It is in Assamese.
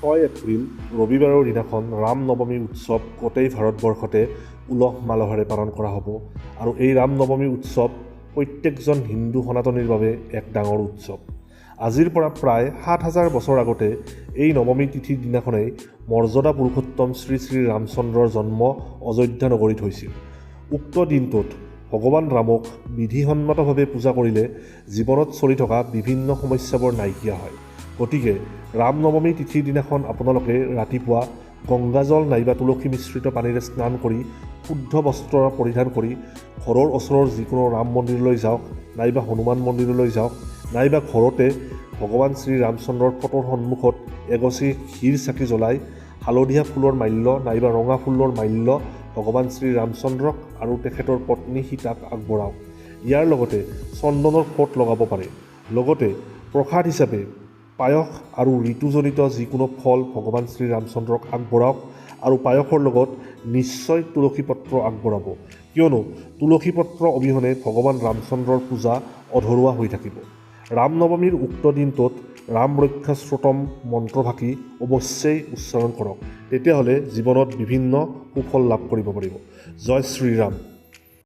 6 এপ্ৰিল ৰবিবাৰৰ দিনাখন ৰাম নৱমী উৎসৱ গোটেই ভাৰতবৰ্ষতে উলহ মালহেৰে পালন কৰা হ'ব আৰু এই ৰাম নৱমী উৎসৱ প্ৰত্যেকজন হিন্দু সনাতনীৰ বাবে এক ডাঙৰ উৎসৱ। আজিৰ পৰা প্ৰায় ৭,০০০ বছৰ আগতে এই নৱমী তিথিৰ দিনাখনেই মৰ্যাদা পুৰুষোত্তম শ্ৰী শ্ৰী ৰামচন্দ্ৰৰ জন্ম অযোধ্যা নগৰীত হৈছিল। উক্ত দিনটোত ভগৱান ৰামক বিধিসন্মতভাৱে পূজা কৰিলে জীৱনত চলি থকা বিভিন্ন সমস্যাবোৰ নাইকিয়া হয়। গতিকে ৰাম নৱমী তিথিৰ দিনাখন আপোনালোকে ৰাতিপুৱা গংগাজল নাইবা তুলসী মিশ্ৰিত পানীৰে স্নান কৰি শুদ্ধ বস্ত্ৰ পৰিধান কৰি ঘৰৰ ওচৰৰ যিকোনো ৰাম মন্দিৰলৈ যাওক, নাইবা হনুমান মন্দিৰলৈ যাওক, নাইবা ঘৰতে ভগৱান শ্ৰী ৰামচন্দ্ৰৰ ফটোৰ সন্মুখত এগছি ঘিৰ চাকি জ্বলাই হালধীয়া ফুলৰ মাল্য নাইবা ৰঙা ফুলৰ মাল্য ভগৱান শ্ৰী ৰামচন্দ্ৰক আৰু তেখেতৰ পত্নী সীতাক আগবঢ়াওক। ইয়াৰ লগতে চন্দনৰ ফোঁট লগাব পাৰে। লগতে প্ৰসাদ হিচাপে পায়স আৰু ঋতুজনিত যিকোনো ফল ভগৱান শ্ৰী ৰামচন্দ্ৰক আগবঢ়াওক আৰু পায়সৰ লগত নিশ্চয় তুলসী পত্ৰ আগবঢ়াব, কিয়নো তুলসী পত্ৰ অবিহনে ভগৱান ৰামচন্দ্ৰৰ পূজা অধৰুৱা হৈ থাকিব। ৰাম নৱমীৰ উক্ত দিনটোত ৰাম ৰক্ষা স্তোত্ৰম মন্ত্ৰভাগী অৱশ্যেই উচ্চাৰণ কৰক, তেতিয়াহ'লে জীৱনত বিভিন্ন সুফল লাভ কৰিব পাৰিব। জয় শ্ৰীৰাম।